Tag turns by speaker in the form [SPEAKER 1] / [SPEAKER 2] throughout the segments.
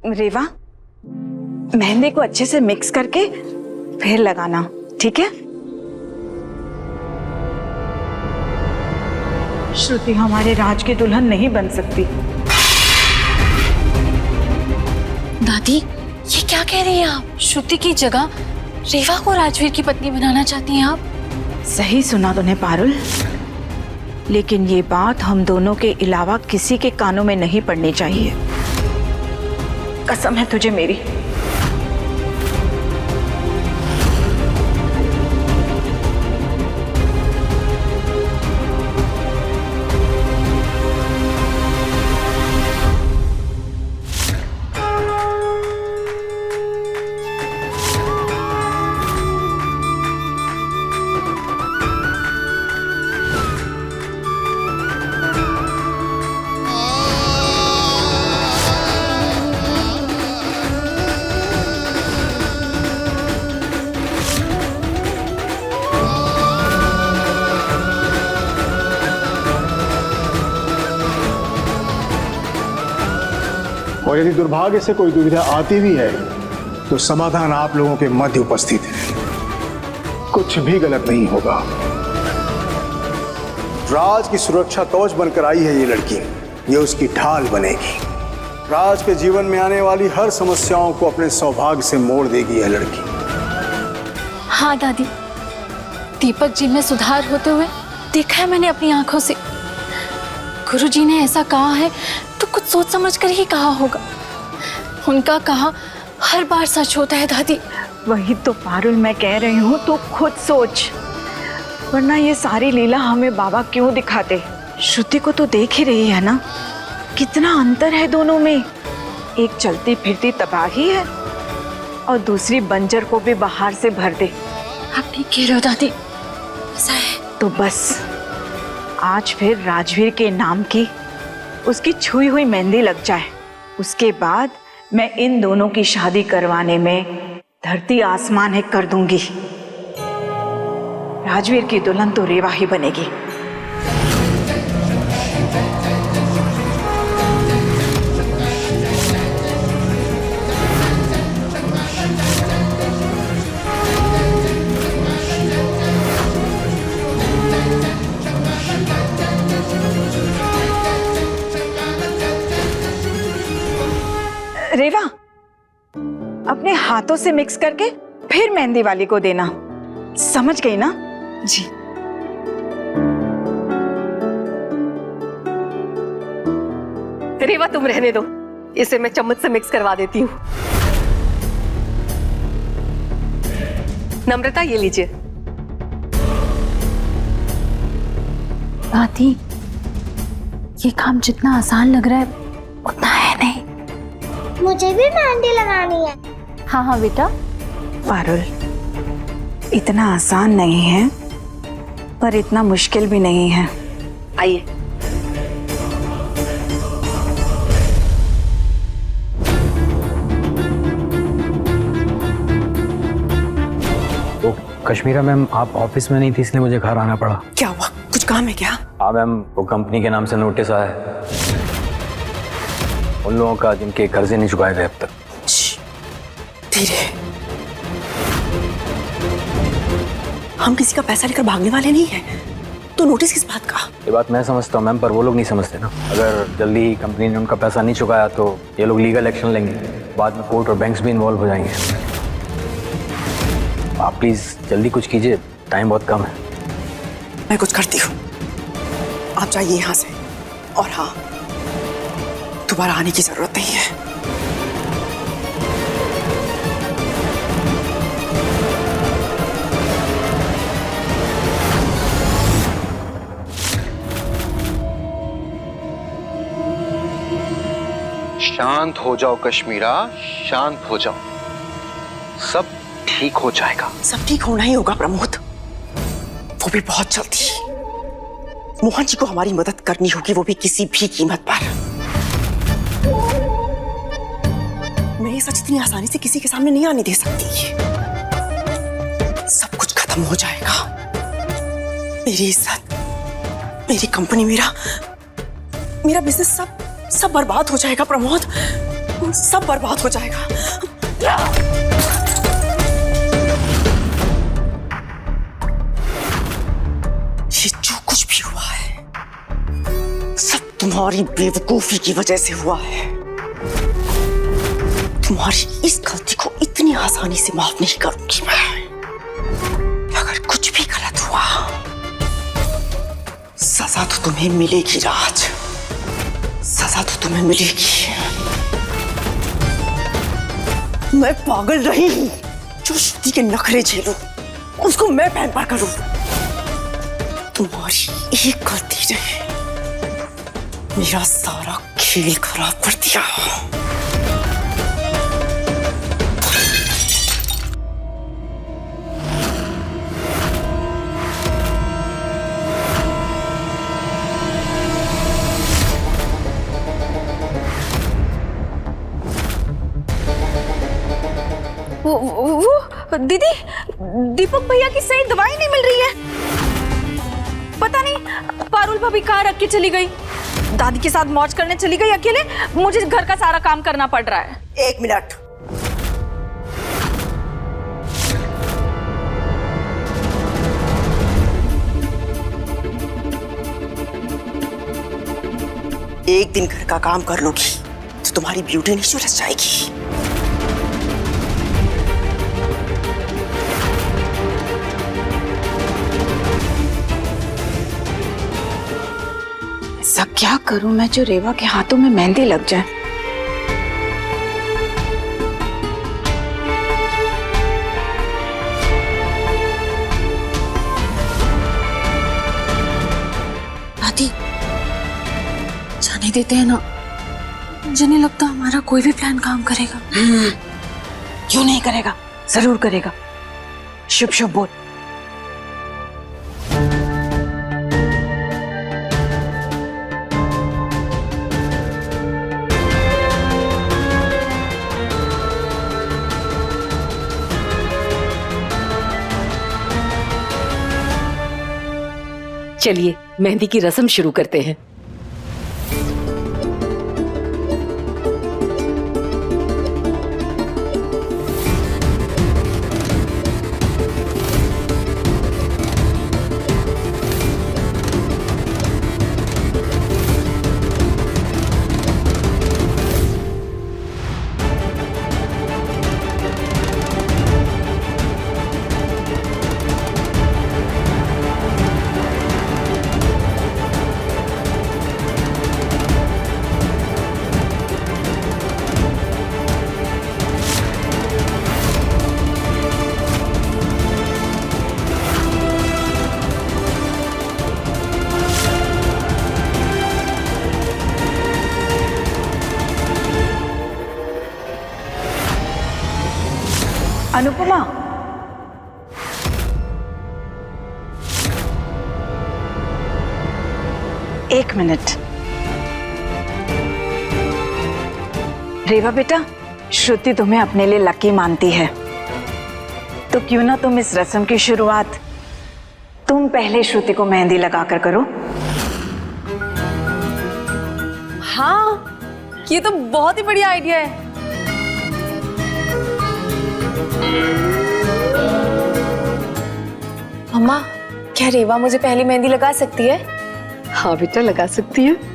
[SPEAKER 1] रेवा, मेहंदी को अच्छे से मिक्स करके फिर लगाना, ठीक है? श्रुति हमारे राज की दुल्हन नहीं बन सकती।
[SPEAKER 2] दादी, ये क्या कह रही हैं आप? श्रुति की जगह रेवा को राजवीर की पत्नी बनाना चाहती हैं आप?
[SPEAKER 1] सही सुना तूने पारुल, लेकिन ये बात हम दोनों के अलावा किसी के कानों में नहीं पड़नी चाहिए। कसम है तुझे मेरी।
[SPEAKER 3] और यदि दुर्भाग्य से कोई दुविधा आती भी है तो समाधान आप लोगों के मध्य उपस्थित है। कुछ भी गलत नहीं होगा। राज की सुरक्षा कवच बनकर आई है ये लड़की, ये उसकी ढाल बनेगी। राज के जीवन में आने वाली हर समस्याओं को अपने सौभाग्य से मोड़ देगी यह लड़की।
[SPEAKER 2] हाँ दादी, दीपक जी में सुधार होते हुए देखा है मैंने अपनी आंखों से। गुरुजी ने ऐसा कहा है तो कुछ सोच समझ कर ही कहा होगा। उनका कहा हर बार सच होता है दादी।
[SPEAKER 1] वही तो पारुल मैं कह रही हूँ, तो खुद सोच, वरना ये सारी लीला हमें बाबा क्यों दिखाते? श्रुति को तो देख ही रही है ना, कितना अंतर है दोनों में। एक चलती फिरती तबाही है और दूसरी बंजर को भी बाहर से भर दे।
[SPEAKER 2] आप ठीक कह रहे हो दादी, ऐसा है।
[SPEAKER 1] तो बस आज फिर राजवीर के नाम की उसकी छुई हुई मेहंदी लग जाए, उसके बाद मैं इन दोनों की शादी करवाने में धरती आसमान एक कर दूंगी। राजवीर की दुल्हन तो रेवा ही बनेगी। रेवा, अपने हाथों से मिक्स करके फिर मेहंदी वाली को देना, समझ गई ना?
[SPEAKER 2] जी।
[SPEAKER 4] रेवा तुम रहने दो, इसे मैं चम्मच से मिक्स करवा देती हूँ। नम्रता ये लीजिए।
[SPEAKER 2] दादी, ये काम जितना आसान लग रहा है उतना है नहीं।
[SPEAKER 5] मुझे भी मेहंदी लगानी है।
[SPEAKER 2] हाँ हाँ बेटा।
[SPEAKER 1] पारुल, इतना आसान नहीं है पर इतना मुश्किल भी नहीं है।
[SPEAKER 4] आइए।
[SPEAKER 6] तो कश्मीरा मैम, आप ऑफिस में नहीं थी इसलिए मुझे घर आना पड़ा।
[SPEAKER 7] क्या हुआ, कुछ काम है क्या?
[SPEAKER 6] हाँ मैम, वो कंपनी के नाम से नोटिस आया है उन लोगों का जिनके कर्जे नहीं चुकाए गए अब तक।
[SPEAKER 7] धीरे, हम किसी का पैसा लेकर भागने वाले नहीं हैं, तो नोटिस किस बात का?
[SPEAKER 6] ये बात मैं समझता हूँ मैम, पर वो लोग नहीं समझते ना। अगर जल्दी ही कंपनी ने उनका पैसा नहीं चुकाया तो ये लोग लीगल एक्शन लेंगे, बाद में कोर्ट और बैंक्स भी इन्वॉल्व हो जाएंगे। आप प्लीज जल्दी कुछ कीजिए, टाइम बहुत कम है।
[SPEAKER 7] मैं कुछ करती हूँ, आप जाइए यहाँ से। और हाँ, दोबारा आने की जरूरत नहीं है।
[SPEAKER 8] शांत हो जाओ कश्मीरा, शांत हो जाओ, सब ठीक हो जाएगा।
[SPEAKER 7] सब ठीक होना ही होगा प्रमोद, वो भी बहुत जल्दी। मोहन जी को हमारी मदद करनी होगी, वो भी किसी भी कीमत पर। मैं ये सच इतनी आसानी से किसी के सामने नहीं आने दे सकती। सब कुछ खत्म हो जाएगा, मेरी इज्जत, मेरी कंपनी, मेरा बिजनेस, सब बर्बाद हो जाएगा प्रमोद। सब बर्बाद हो जाएगा। ये जो कुछ भी हुआ है सब तुम्हारी बेवकूफी की वजह से हुआ है। तुम्हारी इस गलती को इतनी आसानी से माफ नहीं करूंगी मैं। अगर कुछ भी गलत हुआ सजा तो तुम्हें मिलेगी राज, सजा तो तुम्हें मिलेगी। मैं पागल नहीं हूं जो श्रुति के नखरे झेलूं, उसको मैं पैम्पर करूं। तुम्हारी एक गलती ने मेरा सारा खेल खराब कर दिया।
[SPEAKER 1] वो दीदी, दीपक भैया की सही दवाई नहीं मिल रही है। पता नहीं पारुल भाभी कहाँ रख के चली गई। दादी के साथ मौज करने चली गई अकेले। मुझे घर का सारा काम करना पड़ रहा है।
[SPEAKER 7] 1 मिनट। एक दिन घर का काम कर लोगी तो तुम्हारी ब्यूटी नहीं झुलस जाएगी।
[SPEAKER 1] ऐसा क्या करूं मैं जो रेवा के हाथों में मेहंदी लग जाए।
[SPEAKER 2] दादी, जाने देते हैं ना। मुझे नहीं लगता हमारा कोई भी प्लान काम करेगा।
[SPEAKER 1] क्यों नहीं करेगा? जरूर करेगा। शुभ शुभ बोल।
[SPEAKER 4] चलिए मेहंदी की रस्म शुरू करते हैं।
[SPEAKER 1] अनुपमा, एक मिनट। रेवा बेटा, श्रुति तुम्हें अपने लिए लकी मानती है, तो क्यों ना तुम इस रस्म की शुरुआत तुम पहले श्रुति को मेहंदी लगाकर करो।
[SPEAKER 2] हाँ, ये तो बहुत ही बढ़िया आइडिया है। अम्मा, क्या रेवा मुझे पहली मेहंदी लगा सकती है?
[SPEAKER 4] हाँ बेटा, लगा सकती है।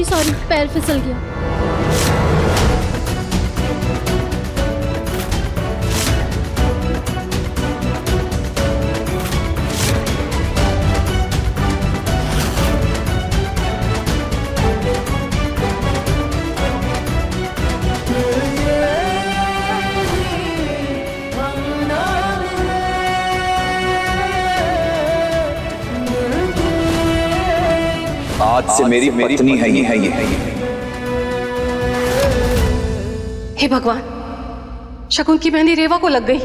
[SPEAKER 2] सॉरी, पैर फिसल गया।
[SPEAKER 9] आज से मेरी पत्नी है ये। हे भगवान, शकुन की मेहंदी रेवा को लग गई।